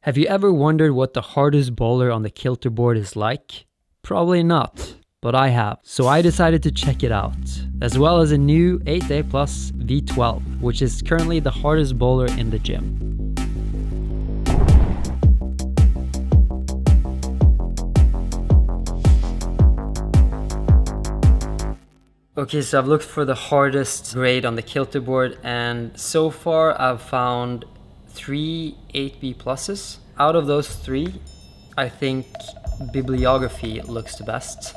Have you ever wondered what the hardest boulder on the Kilter board is like? Probably not, but I have. So I decided to check it out, as well as a new 8A Plus V12, which is currently the hardest boulder in the gym. Okay, so I've looked for the hardest grade on the Kilter board, and so far I've found 3 8B pluses. Out of those 3, I think Bibliographie looks the best.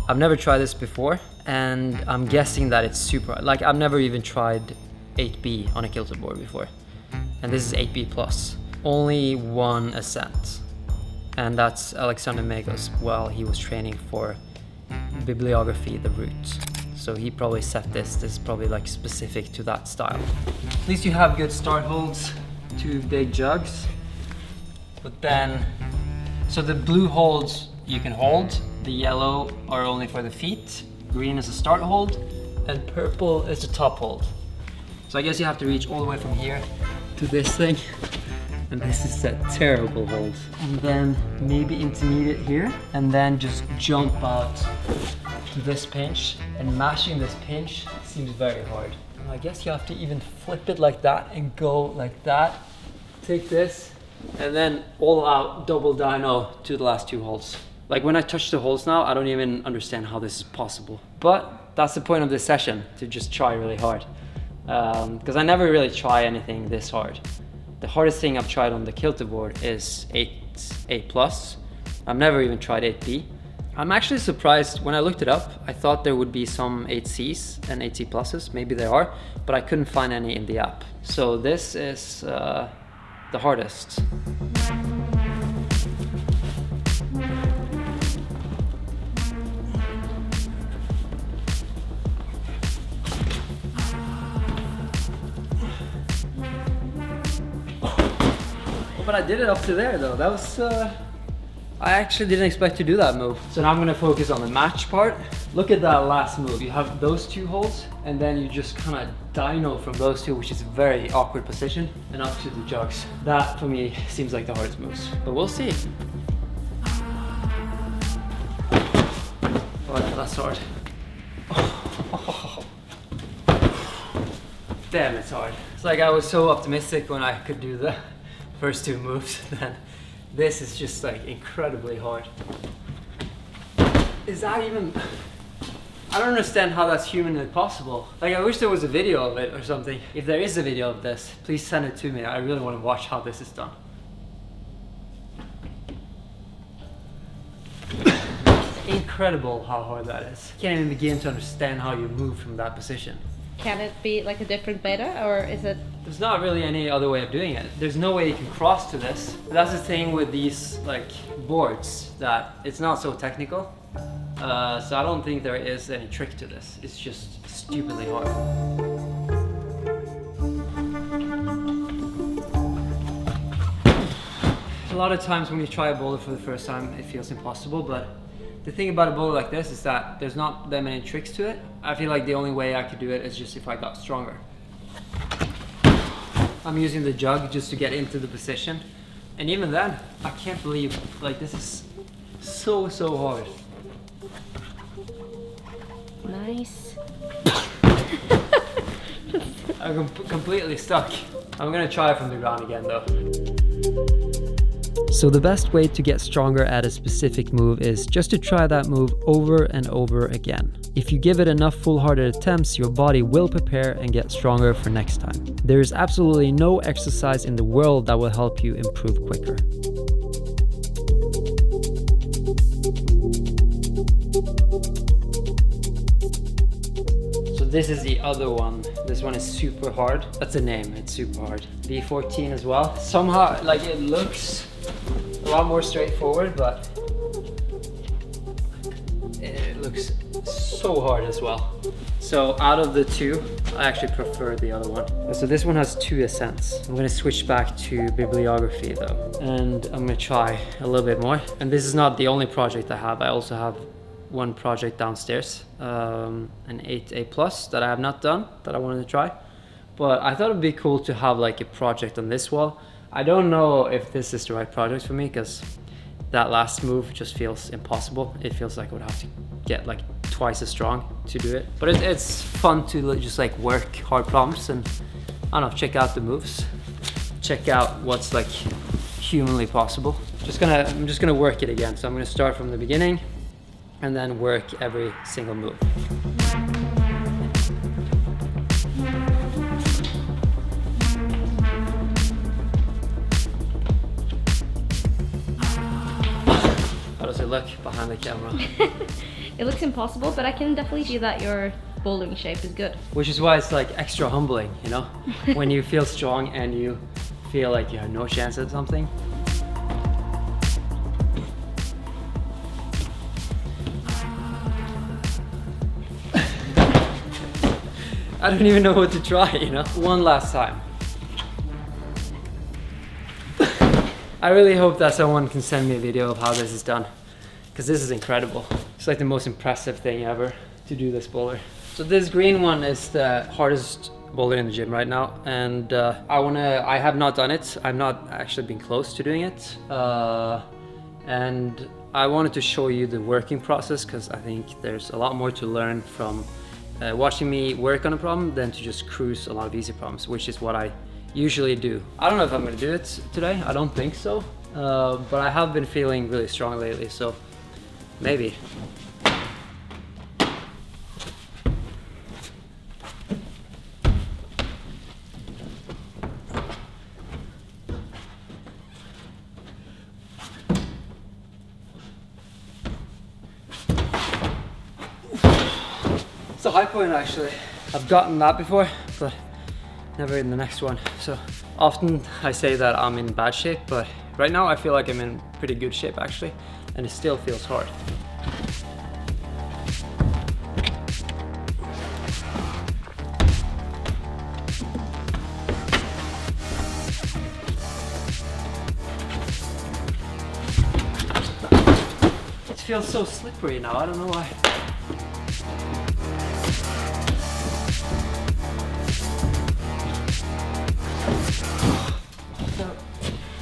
I've never tried this before, and I'm guessing that it's super, like I've never even tried 8B on a Kilter board before. And this is 8B plus. Only 1 ascent. And that's Alexander Magnus while he was training for Bibliographie, the route. So he probably set this is probably like specific to that style. At least you have good start holds, 2 big jugs. But then, so the blue holds you can hold, the yellow are only for the feet, green is a start hold, and purple is the top hold. So I guess you have to reach all the way from here to this thing. And this is a terrible hold. And then maybe intermediate here, and then just jump out to this pinch. And mashing this pinch seems very hard. And I guess you have to even flip it like that and go like that. Take this, and then all out double dyno to the last 2 holds. Like when I touch the holds now, I don't even understand how this is possible. But that's the point of this session, to just try really hard. Because I never really try anything this hard. The hardest thing I've tried on the Kilter board is 8A plus. I've never even tried 8B. I'm actually surprised. When I looked it up, I thought there would be some 8Cs and 8C pluses. Maybe there are, but I couldn't find any in the app. So this is the hardest. But I did it up to there though. That was, I actually didn't expect to do that move. So now I'm gonna focus on the match part. Look at that last move. You have those 2 holds, and then you just kind of dyno from those 2, which is a very awkward position, and up to the jugs. That for me seems like the hardest moves, but we'll see. Oh yeah, that's hard. Oh. Damn, it's hard. It's like I was so optimistic when I could do the first 2 moves, then this is just like incredibly hard. Is that even, I don't understand how that's humanly possible. Like I wish there was a video of it or something. If there is a video of this, please send it to me. I really want to watch how this is done. It's incredible how hard that is. Can't even begin to understand how you move from that position. Can it be like a different beta, or is it? There's not really any other way of doing it. There's no way you can cross to this. But that's the thing with these like boards, that it's not so technical. So I don't think there is any trick to this. It's just stupidly hard. A lot of times when you try a boulder for the first time, it feels impossible, but the thing about a boulder like this is that there's not that many tricks to it. I feel like the only way I could do it is just if I got stronger. I'm using the jug just to get into the position. And even then, I can't believe, like this is so hard. Nice. I'm completely stuck. I'm gonna try it from the ground again though. So the best way to get stronger at a specific move is just to try that move over and over again. If you give it enough full-hearted attempts, your body will prepare and get stronger for next time. There is absolutely no exercise in the world that will help you improve quicker. So this is the other one. This one is super hard. That's a name, it's super hard. V14 as well. Somehow, like it looks a lot more straightforward, but it looks so hard as well. So out of the 2, I actually prefer the other one. So this one has 2 ascents. I'm gonna switch back to Bibliographie though, and I'm gonna try a little bit more. And this is not the only project I have. I also have one project downstairs, an 8A plus that I have not done, that I wanted to try. But I thought it'd be cool to have like a project on this wall. I don't know if this is the right project for me because that last move just feels impossible. It feels like I would have to get like twice as strong to do it. But it's fun to just like work hard problems and I don't know, check out the moves. Check out what's like humanly possible. I'm just gonna work it again. So I'm gonna start from the beginning and then work every single move. How does it look behind the camera? It looks impossible, but I can definitely see that your bouldering shape is good. Which is why it's like extra humbling, you know? When you feel strong and you feel like you have no chance at something. I don't even know what to try, you know? One last time. I really hope that someone can send me a video of how this is done, because this is incredible. It's like the most impressive thing ever to do this boulder. So this green one is the hardest boulder in the gym right now, and I have not done it. I've not actually been close to doing it, and I wanted to show you the working process because I think there's a lot more to learn from watching me work on a problem than to just cruise a lot of easy problems, which is what I usually do. I don't know if I'm gonna do it today. I don't think so, but I have been feeling really strong lately, so maybe. It's a high point actually. I've gotten that before, but never in the next one. So often I say that I'm in bad shape, but right now I feel like I'm in pretty good shape actually, and it still feels hard. It feels so slippery now, I don't know why.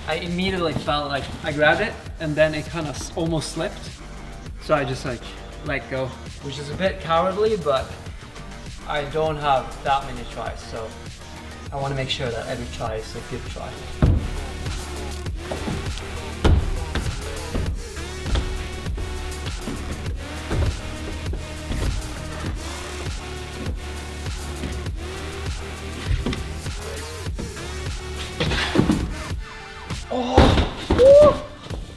I immediately felt like I grabbed it and then it kind of almost slipped. So I just like let go, which is a bit cowardly, but I don't have that many tries. So I want to make sure that every try is a good try. Oh,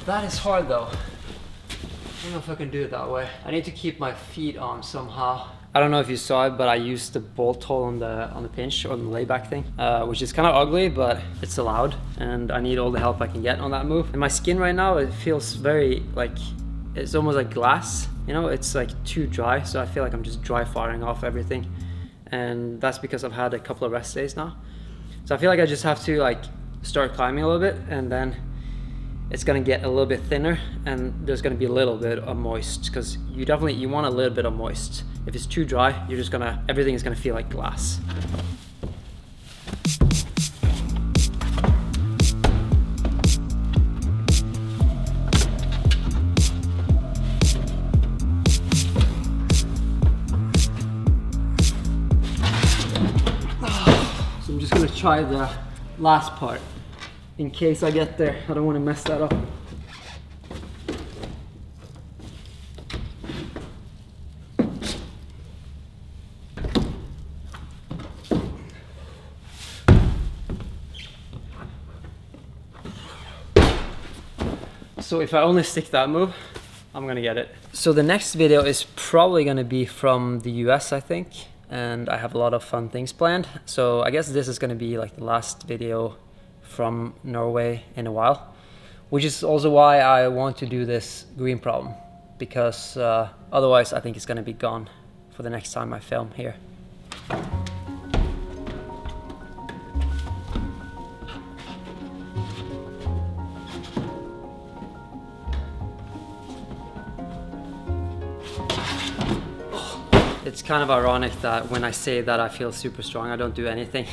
that is hard though. I don't know if I can do it that way. I need to keep my feet on somehow. I don't know if you saw it, but I used the bolt hole on the pinch or the layback thing, which is kind of ugly, but it's allowed, and I need all the help I can get on that move. And my skin right now, it feels very like it's almost like glass. You know, it's like too dry, so I feel like I'm just dry firing off everything, and that's because I've had a couple of rest days now. So I feel like I just have to like start climbing a little bit, and then it's gonna get a little bit thinner, and there's gonna be a little bit of moist, because you want a little bit of moist. If it's too dry, everything is gonna feel like glass. So I'm just gonna try the last part in case I get there. I don't want to mess that up. So if I only stick that move, I'm gonna get it. So the next video is probably gonna be from the US, I think, and I have a lot of fun things planned. So I guess this is gonna be like the last video from Norway in a while, which is also why I want to do this green problem, because otherwise I think it's gonna be gone for the next time I film here. It's kind of ironic that when I say that I feel super strong, I don't do anything.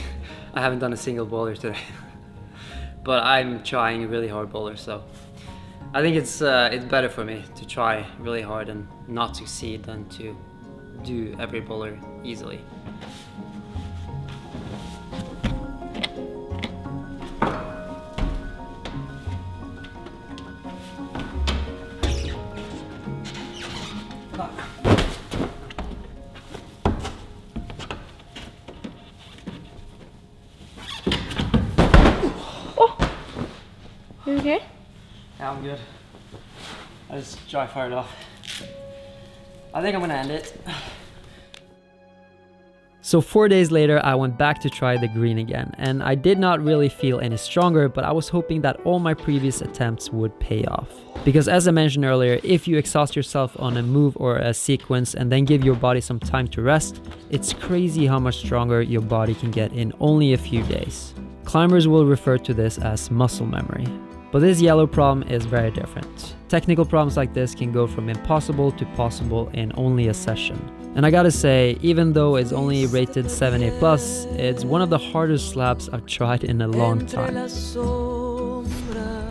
I haven't done a single boulder today. but I'm trying really hard bowler, so I think it's better for me to try really hard and not succeed than to do every bowler easily. You okay? Yeah, I'm good. I just dry fired off. I think I'm gonna end it. So 4 days later, I went back to try the green again, and I did not really feel any stronger, but I was hoping that all my previous attempts would pay off. Because as I mentioned earlier, if you exhaust yourself on a move or a sequence and then give your body some time to rest, it's crazy how much stronger your body can get in only a few days. Climbers will refer to this as muscle memory. But this yellow problem is very different. Technical problems like this can go from impossible to possible in only a session. And I gotta say, even though it's only rated 7A+, it's one of the hardest slabs I've tried in a long time.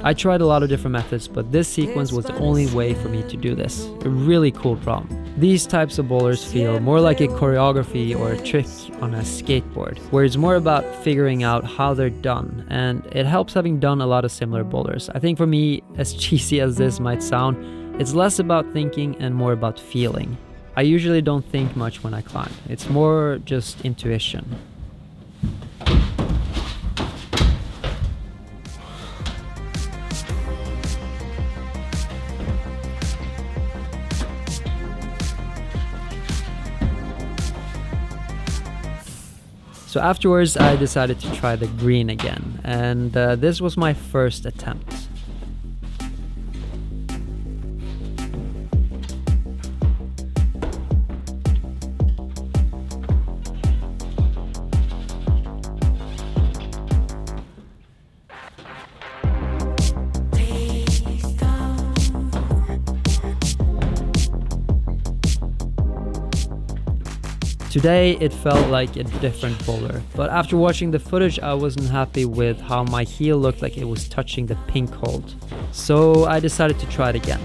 I tried a lot of different methods, but this sequence was the only way for me to do this. A really cool problem. These types of bowlers feel more like a choreography or a trick on a skateboard, where it's more about figuring out how they're done, and it helps having done a lot of similar bowlers. I think for me, as cheesy as this might sound, it's less about thinking and more about feeling. I usually don't think much when I climb. It's more just intuition. So afterwards, I decided to try the green again, and this was my first attempt. Today it felt like a different bowler, but after watching the footage I wasn't happy with how my heel looked like it was touching the pink hold. So I decided to try it again.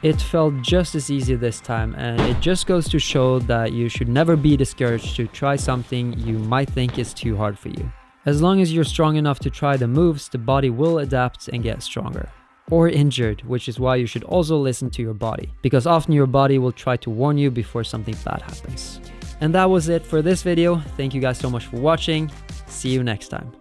It felt just as easy this time, and it just goes to show that you should never be discouraged to try something you might think is too hard for you. As long as you're strong enough to try the moves, the body will adapt and get stronger. Or injured, which is why you should also listen to your body, because often your body will try to warn you before something bad happens. And that was it for this video. Thank you guys so much for watching. See you next time.